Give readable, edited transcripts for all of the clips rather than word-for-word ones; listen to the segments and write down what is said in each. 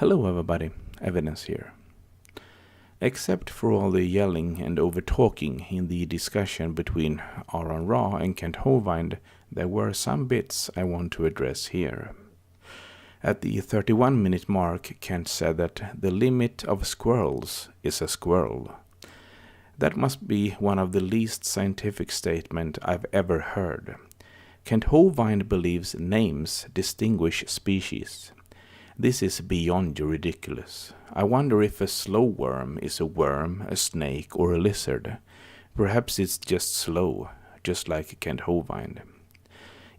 Hello everybody, Evidence here. Except for all the yelling and over-talking in the discussion between Aron and Kent Hovind, there were some bits I want to address here. At the 31-minute mark, Kent said that the limit of squirrels is a squirrel. That must be one of the least scientific statements I've ever heard. Kent Hovind believes names distinguish species. This is beyond ridiculous. I wonder if a slow worm is a worm, a snake, or a lizard. Perhaps it's just slow, just like Kent Hovind.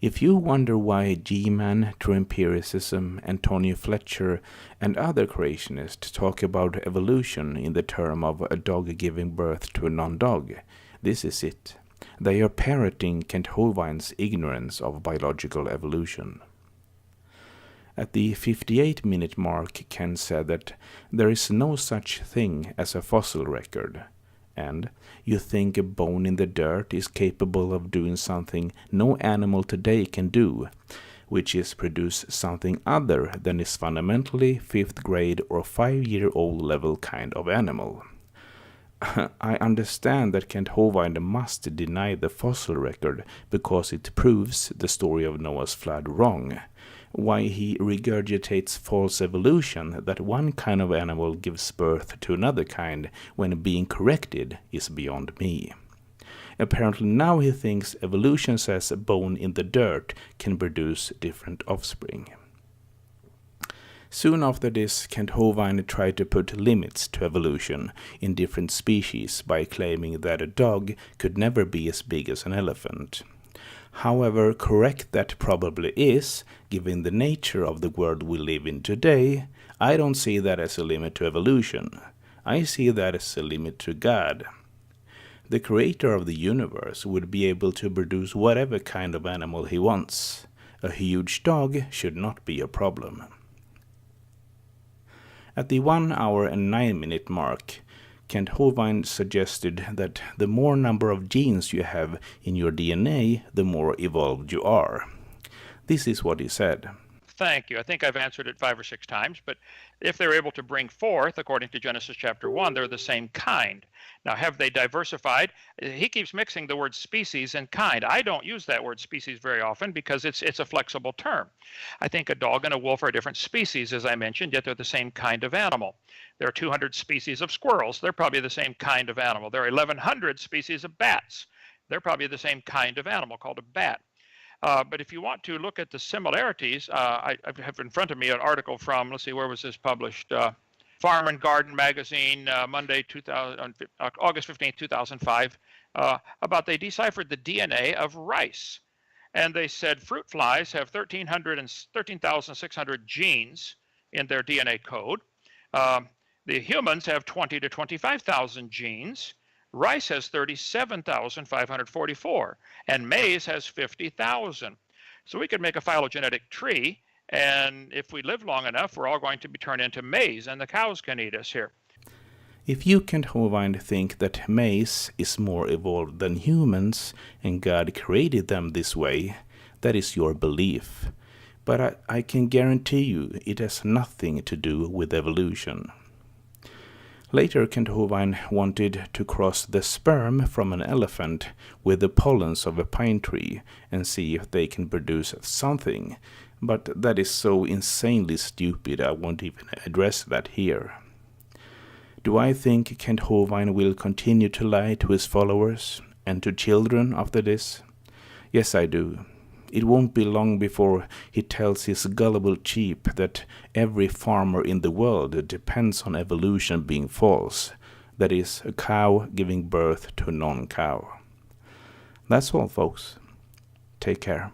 If you wonder why G-Man, True Empiricism, Antonio Fletcher, and other creationists talk about evolution in the term of a dog giving birth to a non-dog, this is it. They are parroting Kent Hovind's ignorance of biological evolution. At the 58-minute mark, Ken said that there is no such thing as a fossil record, and you think a bone in the dirt is capable of doing something no animal today can do, which is produce something other than is fundamentally 5th grade or 5-year-old level kind of animal. I understand that Kent Hovind must deny the fossil record because it proves the story of Noah's flood wrong. Why he regurgitates false evolution, that one kind of animal gives birth to another kind when being corrected, is beyond me. Apparently now he thinks evolution says a bone in the dirt can produce different offspring. Soon after this, Kent Hovind tried to put limits to evolution in different species by claiming that a dog could never be as big as an elephant. However correct that probably is, given the nature of the world we live in today, I don't see that as a limit to evolution. I see that as a limit to God. The creator of the universe would be able to produce whatever kind of animal he wants. A huge dog should not be a problem. At the 1 hour and 9-minute mark, Kent Hovind suggested that the more number of genes you have in your DNA, the more evolved you are. This is what he said. Thank you. I think I've answered it 5 or 6 times, but if they're able to bring forth, according to Genesis chapter 1, they're the same kind. Now, have they diversified? He keeps mixing the word species and kind. I don't use that word species very often because it's a flexible term. I think a dog and a wolf are different species, as I mentioned, yet they're the same kind of animal. There are 200 species of squirrels. They're probably the same kind of animal. There are 1,100 species of bats. They're probably the same kind of animal called a bat. But if you want to look at the similarities, I have in front of me an article from, let's see, where was this published? Farm and Garden magazine, Monday, August 15, 2005, about they deciphered the DNA of rice. And they said fruit flies have 13,600 genes in their DNA code. The humans have 20 to 25,000 genes. Rice has 37,544, and maize has 50,000. So we could make a phylogenetic tree, and if we live long enough, we're all going to be turned into maize, and the cows can eat us here. If you, Kent Hovind, think that maize is more evolved than humans, and God created them this way, that is your belief. But I can guarantee you it has nothing to do with evolution. Later, Kent Hovind wanted to cross the sperm from an elephant with the pollens of a pine tree and see if they can produce something, but that is so insanely stupid I won't even address that here. Do I think Kent Hovind will continue to lie to his followers and to children after this? Yes, I do. It won't be long before he tells his gullible sheep that every farmer in the world depends on evolution being false, that is, a cow giving birth to a non-cow. That's all, folks. Take care.